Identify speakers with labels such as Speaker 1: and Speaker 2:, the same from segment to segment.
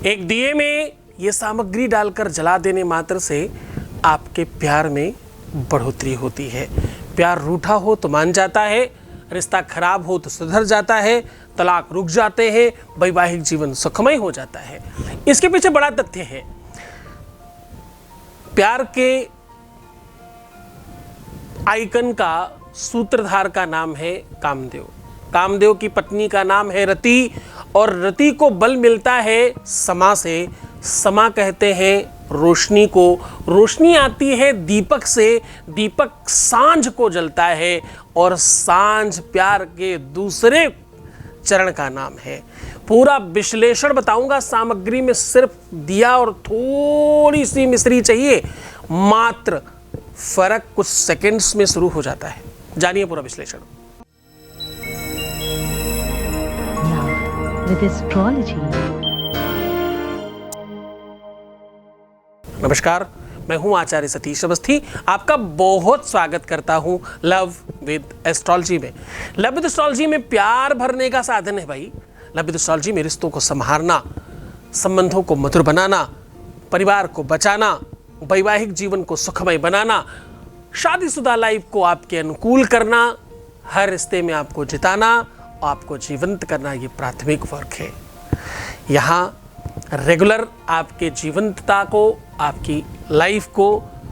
Speaker 1: एक दिए में ये सामग्री डालकर जला देने मात्र से आपके प्यार में बढ़ोतरी होती है। प्यार रूठा हो तो मान जाता है, रिश्ता खराब हो तो सुधर जाता है, तलाक रुक जाते हैं, वैवाहिक जीवन सुखमय हो जाता है। इसके पीछे बड़ा तथ्य है। प्यार के आइकन का सूत्रधार का नाम है कामदेव। कामदेव की पत्नी का नाम है रति और रति को बल मिलता है समा से। समा कहते हैं रोशनी को। रोशनी आती है दीपक से। दीपक सांझ को जलता है और सांझ प्यार के दूसरे चरण का नाम है। पूरा विश्लेषण बताऊंगा। सामग्री में सिर्फ दिया और थोड़ी सी मिश्री चाहिए मात्र। फर्क कुछ सेकंड्स में शुरू हो जाता है। जानिए पूरा विश्लेषण।
Speaker 2: With astrology.
Speaker 1: नमस्कार, मैं हूं आचार्य सतीश अवस्थी। आपका बहुत स्वागत करता हूं लव विद एस्ट्रोलॉजी में। लव विद एस्ट्रोलॉजी में प्यार भरने का साधन है भाई। लव विद एस्ट्रोलॉजी में रिश्तों को संभालना, संबंधों को मधुर बनाना, परिवार को बचाना, वैवाहिक जीवन को सुखमय बनाना, शादीशुदा लाइफ को आपके अनुकूल करना, हर रिश्ते में आपको जिताना, आपको जीवंत करना, ये प्राथमिक वर्क है। यहाँ रेगुलर आपके जीवंतता को, आपकी लाइफ को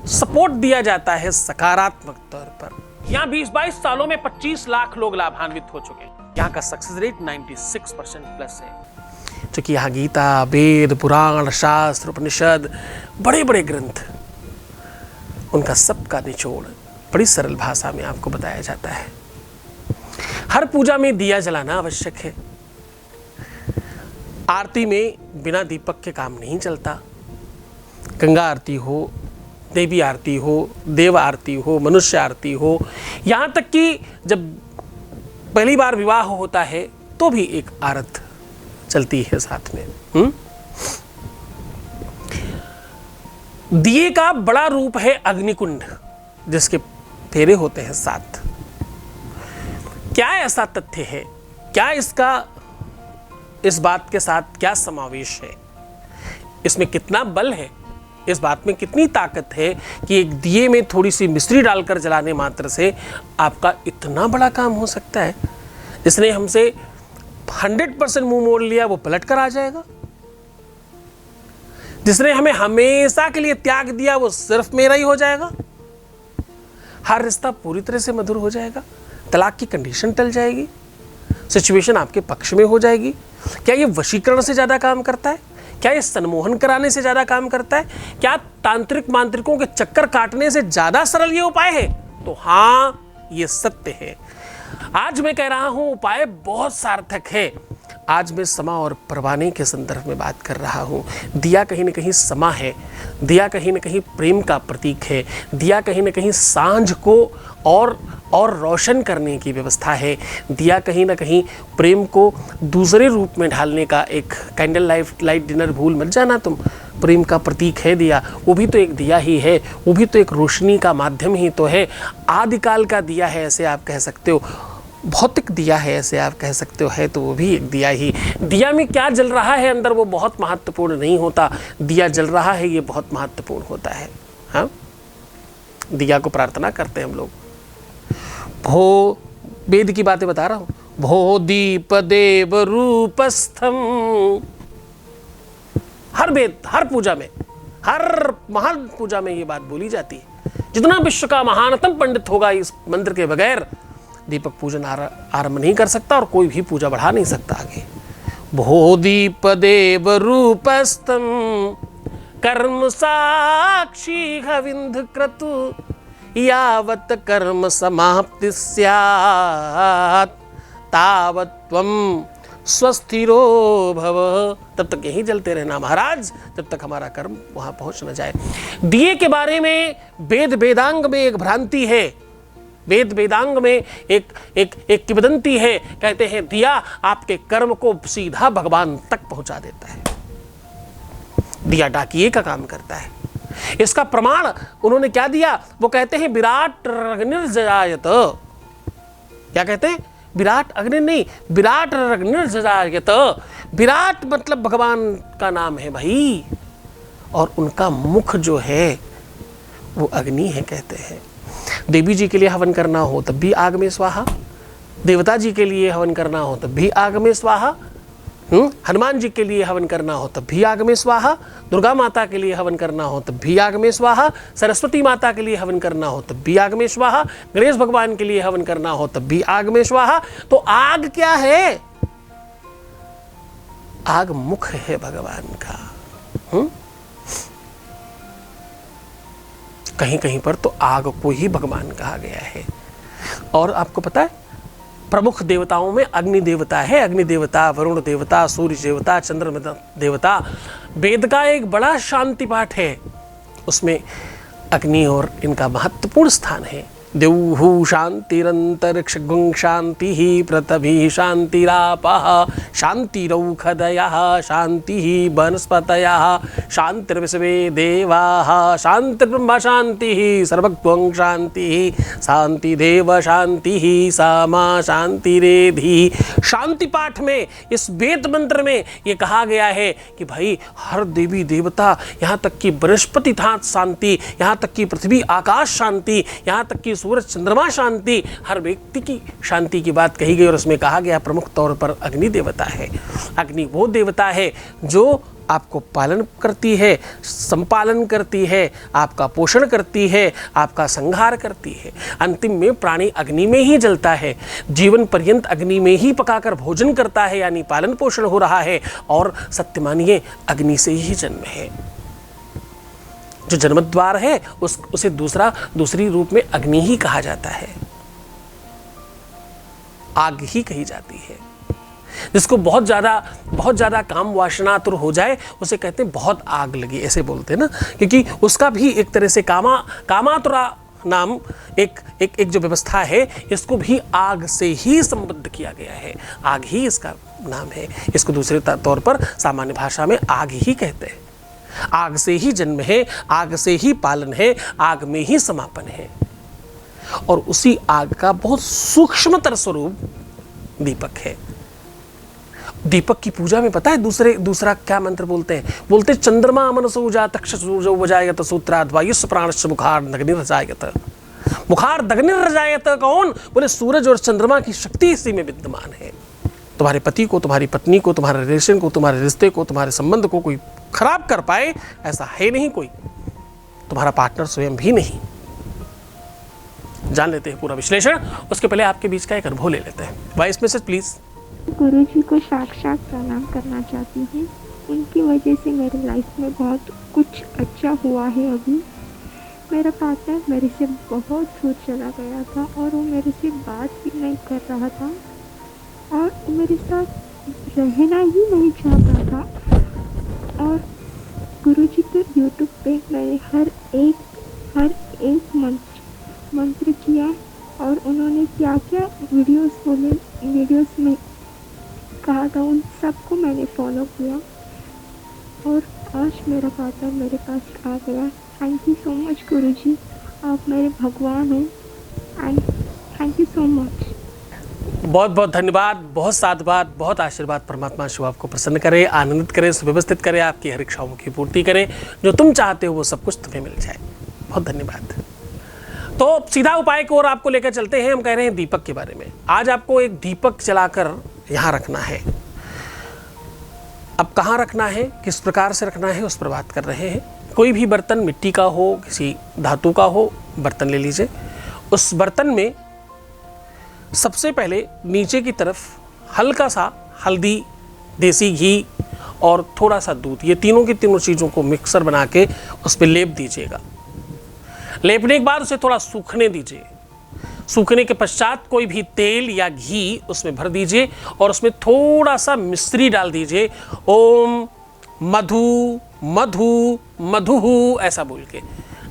Speaker 1: सपोर्ट दिया जाता है सकारात्मक तौर पर। यहाँ 20-22 सालों में 25 लाख लोग लाभान्वित हो चुके हैं। यहाँ का सक्सेस रेट 96% प्लस है। क्योंकि यहाँ गीता, वेद, पुराण, शास्त्र, उपनिषद, बड़े बड़े ग्रंथ, उनका सबका निचोड़ बड़ी सरल भाषा में आपको बताया जाता है। हर पूजा में दिया जलाना आवश्यक है। आरती में बिना दीपक के काम नहीं चलता। गंगा आरती हो, देवी आरती हो, देव आरती हो, मनुष्य आरती हो, यहाँ तक कि जब पहली बार विवाह होता है तो भी एक आरत चलती है साथ में। दिए का बड़ा रूप है अग्निकुंड, जिसके फेरे होते हैं 7। क्या ऐसा तथ्य है, क्या इसका इस बात के साथ क्या समावेश है, इसमें कितना बल है, इस बात में कितनी ताकत है कि एक दिए में थोड़ी सी मिश्री डालकर जलाने मात्र से आपका इतना बड़ा काम हो सकता है। जिसने हमसे 100% मुंह मोड़ लिया वो पलट कर आ जाएगा। जिसने हमें हमेशा के लिए त्याग दिया वो सिर्फ मेरा ही हो जाएगा। हर रिश्ता पूरी तरह से मधुर हो जाएगा। तलाक की कंडीशन टल जाएगी। सिचुएशन आपके पक्ष में हो जाएगी। क्या ये वशीकरण से ज्यादा काम करता है? क्या ये सम्मोहन कराने से ज्यादा काम करता है? क्या तांत्रिक मांत्रिकों के चक्कर काटने से ज्यादा सरल ये उपाय है? तो हाँ, ये सत्य है। आज मैं कह रहा हूं उपाय बहुत सार्थक है। आज मैं समा और परवाने के संदर्भ में बात कर रहा हूँ। दिया कहीं न कहीं समा है। दिया कहीं न कहीं प्रेम का प्रतीक है। दिया कहीं न कहीं सांझ को और रोशन करने की व्यवस्था है। दिया कहीं न कहीं प्रेम को दूसरे रूप में ढालने का एक कैंडल लाइट डिनर भूल मत जाना तुम। प्रेम का प्रतीक है दिया, वो भी तो एक दिया ही है, वो भी तो एक रोशनी का माध्यम ही तो है। आदिकाल का दिया है ऐसे आप कह सकते हो, भौतिक दिया है ऐसे आप कह सकते हो, है तो वो भी एक दिया ही। दिया में क्या जल रहा है अंदर वो बहुत महत्वपूर्ण नहीं होता। दिया जल रहा है ये बहुत महत्वपूर्ण होता है। हाँ, दिया को प्रार्थना करते हैं हम लोग। भो, वेद की बातें बता रहा हूं। भो दीप देव रूपस्थम। हर वेद, हर पूजा में, हर महान पूजा में ये बात बोली जाती है। जितना विश्व का महानतम पंडित होगा इस मंत्र के बगैर दीपक पूजन आरंभ नहीं कर सकता और कोई भी पूजा बढ़ा नहीं सकता आगे। भो दीप देव रूपस्थम कर्म साक्षी हविंध क्रतु यावत कर्म समाप्ति स्यात् तावत त्वं स्वस्थिरो भव। तब तक यहीं जलते रहना महाराज, जब तक हमारा कर्म वहां पहुंच न जाए। दिए के बारे में वेद वेदांग में एक भ्रांति है। वेद वेदांग में एक किंवदंती है। कहते हैं दिया आपके कर्म को सीधा भगवान तक पहुंचा देता है। दिया डाकिए का काम करता है। इसका प्रमाण उन्होंने क्या दिया? वो कहते हैं विराट रग्निर्जयायत। क्या कहते हैं? विराट अग्नि नहीं, विराट अग्निर्जजायत। विराट मतलब भगवान का नाम है भाई, और उनका मुख जो है वो अग्नि है कहते हैं। देवी जी के लिए हवन करना हो तब भी आग में स्वाहा, देवता जी के लिए हवन करना हो तब भी आग में स्वाहा, हनुमान जी के लिए हवन करना हो तब भी आग में स्वाहा, दुर्गा माता के लिए हवन करना हो तब भी आग में स्वाहा, सरस्वती माता के लिए हवन करना हो तब भी आग में स्वाहा, गणेश भगवान के लिए हवन करना हो तब भी आग में स्वाहा। तो आग क्या है? आग मुख है भगवान का। कहीं कहीं पर तो आग को ही भगवान कहा गया है। और आपको पता है प्रमुख देवताओं में अग्नि देवता है, अग्नि देवता, वरुण देवता, सूर्य देवता, चंद्र देवता। वेद का एक बड़ा शांति पाठ है, उसमें अग्नि और इनका महत्वपूर्ण स्थान है। देवहु शांतिरंतरिक्ष गुं शांति ही पृथ्वी शांतिरापः शांतिरौषधयः शांति वनस्पतयः शांतिर्विश्वे देवाः शांतिर्ब्रह्म शांति सर्वज्ञं शांति शांतिदेव शांति सामा शांतिरेधि। शांति पाठ में, इस वेद मंत्र में ये कहा गया है कि भाई हर देवी देवता, यहाँ तक कि बृहस्पति था शांति, यहाँ तक कि पृथ्वी आकाश शांति, यहाँ तक कि सूरज चंद्रमा शांति, हर व्यक्ति की शांति की बात कही गई। और उसमें कहा गया प्रमुख तौर पर अग्नि देवता है। अग्नि वो देवता है जो आपको पालन करती है, संपालन करती है, आपका पोषण करती है, आपका संहार करती है। अंतिम में प्राणी अग्नि में ही जलता है, जीवन पर्यंत अग्नि में ही पकाकर भोजन करता है, यानी पालन पोषण हो रहा है। और सत्य मानिए अग्नि से ही जन्म है। जो जन्मद्वार है उसे दूसरी रूप में अग्नि ही कहा जाता है, आग ही कही जाती है। जिसको बहुत ज्यादा काम वासनातुर हो जाए उसे कहते हैं बहुत आग लगी, ऐसे बोलते हैं ना, क्योंकि उसका भी एक तरह से कामातुरा नाम एक जो व्यवस्था है, इसको भी आग से ही संबद्ध किया गया है। आग ही इसका नाम है। इसको दूसरे तौर पर सामान्य भाषा में आग ही कहते हैं। आग से ही जन्म है, आग से ही पालन है, आग में ही समापन है। और उसी आग का बहुत सूक्ष्मतर स्वरूप दीपक है। दीपक की पूजा में पता है दूसरा क्या मंत्र बोलते हैं? बोलते चंद्रमा मनसो जातक्ष सूर्यो वजायत सूत्राद् वायुस् प्राणश्च मुखार्दग्निर्जायत। मुखार्दग्निर्जायत कौन? बोले सूरज और चंद्रमा की शक्ति इसी में विद्यमान है। तुम्हारे पति को, तुम्हारी पत्नी को, तुम्हारे रिलेशन को, तुम्हारे रिश्ते को, तुम्हारे संबंध को कोई खराब कर पाए ऐसा है नहीं कोई, तुम्हारा पार्टनर स्वयं भी नहीं। जान लेते हैं पूरा विश्लेषण, उसके पहले आपके बीच का एक अनुभव ले लेते हैं। Voice message please.
Speaker 2: गुरु जी को साक्षात प्रणाम करना चाहती हूँ। उनकी वजह से मेरे लाइफ में बहुत कुछ अच्छा हुआ है। अभी मेरा पार्टनर मेरे से बहुत दूर चला गया था और वो मेरे से बात भी नहीं कर रहा था और मेरे साथ रहना ही नहीं चाहता था। और गुरु जी के यूट्यूब पे मैंने हर एक मंत्र किया और उन्होंने क्या क्या वीडियोस में कहा था उन सबको मैंने फॉलो किया और आज मेरा पार्टनर मेरे पास आ गया। थैंक यू सो मच गुरु जी, आप मेरे भगवान हैं and thank you so much.
Speaker 1: बहुत बहुत धन्यवाद, बहुत साधुवाद, बहुत आशीर्वाद। परमात्मा शिव आपको प्रसन्न करे, आनंदित करे, सुव्यवस्थित करे, आपकी हर इच्छाओं की पूर्ति करे। जो तुम चाहते हो वो सब कुछ तुम्हें मिल जाए। बहुत धन्यवाद। तो सीधा उपाय की ओर आपको लेकर चलते हैं। हम कह रहे हैं दीपक के बारे में। आज आपको एक दीपक जलाकर यहाँ रखना है। अब कहाँ रखना है, किस प्रकार से रखना है, उस पर बात कर रहे हैं। कोई भी बर्तन, मिट्टी का हो, किसी धातु का हो, बर्तन ले लीजिए। उस बर्तन में सबसे पहले नीचे की तरफ हल्का सा हल्दी, देसी घी और थोड़ा सा दूध, ये तीनों की तीनों चीज़ों को मिक्सर बना के उस पर लेप दीजिएगा। लेपने के बाद उसे थोड़ा सूखने दीजिए। सूखने के पश्चात कोई भी तेल या घी उसमें भर दीजिए और उसमें थोड़ा सा मिश्री डाल दीजिए। ओम मधु मधु मधु ऐसा बोल के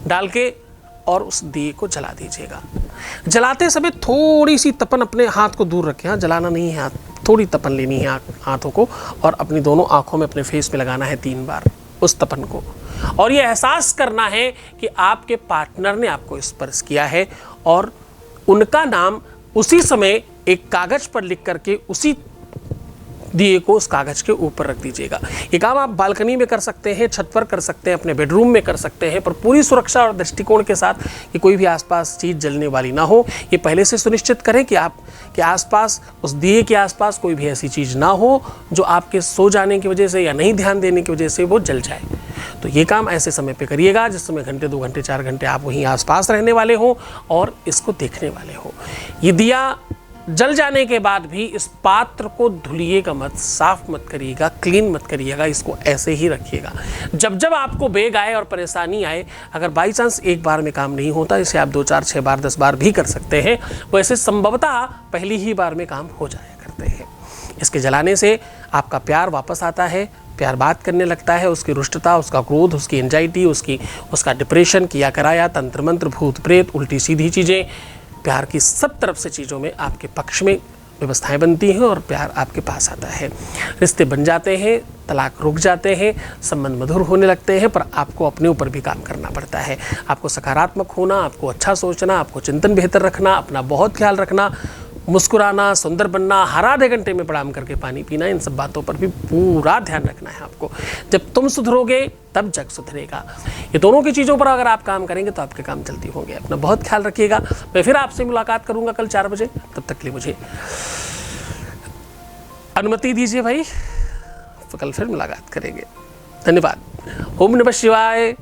Speaker 1: डाल के और उस दिए को जला दीजिएगा। जलाते समय थोड़ी सी तपन अपने हाथ को दूर रखें। हाँ, जलाना नहीं है हाथ, थोड़ी तपन लेनी है हाथों को और अपनी दोनों आँखों में, अपने फेस में लगाना है 3 बार उस तपन को। और ये एहसास करना है कि आपके पार्टनर ने आपको स्पर्श किया है और उनका नाम उसी समय एक कागज पर लिख करके उसी दिए को उस कागज के ऊपर रख दीजिएगा। ये काम आप बालकनी में कर सकते हैं, छत पर कर सकते हैं, अपने बेडरूम में कर सकते हैं, पर पूरी सुरक्षा और दृष्टिकोण के साथ कि कोई भी आसपास चीज़ जलने वाली ना हो। ये पहले से सुनिश्चित करें कि आपके आसपास, उस दिए के आसपास कोई भी ऐसी चीज़ ना हो जो आपके सो जाने की वजह से या नहीं ध्यान देने की वजह से वो जल जाए। तो ये काम ऐसे समय पे करिएगा जिस समय घंटे 2 घंटे 4 घंटे आप वहीं आसपास रहने वाले हो और इसको देखने वाले हो। ये दिया जल जाने के बाद भी इस पात्र को धुलिएगा मत, साफ मत करिएगा, क्लीन मत करिएगा, इसको ऐसे ही रखिएगा। जब जब आपको बेग आए और परेशानी आए, अगर बाई चांस एक बार में काम नहीं होता, इसे आप 2 4 6 बार 10 बार भी कर सकते हैं, वैसे संभवतः पहली ही बार में काम हो जाया करते हैं। इसके जलाने से आपका प्यार वापस आता है, प्यार बात करने लगता है, उसकी रुष्टता, उसका क्रोध, उसकी एंजाइटी, उसका डिप्रेशन, किया कराया, तंत्र मंत्र, भूत प्रेत, उल्टी सीधी चीज़ें, प्यार की सब तरफ से चीज़ों में आपके पक्ष में व्यवस्थाएं बनती हैं और प्यार आपके पास आता है। रिश्ते बन जाते हैं, तलाक रुक जाते हैं, संबंध मधुर होने लगते हैं, पर आपको अपने ऊपर भी काम करना पड़ता है। आपको सकारात्मक होना, आपको अच्छा सोचना, आपको चिंतन बेहतर रखना, अपना बहुत ख्याल रखना, मुस्कुराना, सुंदर बनना, हर आधे घंटे में प्रणाम करके पानी पीना, इन सब बातों पर भी पूरा ध्यान रखना है आपको। जब तुम सुधरोगे तब जग सुधरेगा। ये दोनों की चीज़ों पर अगर आप काम करेंगे तो आपके काम जल्दी होंगे। अपना बहुत ख्याल रखिएगा। मैं फिर आपसे मुलाकात करूंगा कल 4 बजे। तब तक के लिए मुझे अनुमति दीजिए भाई, तो कल फिर मुलाकात करेंगे। धन्यवाद। ओम नमः शिवाय।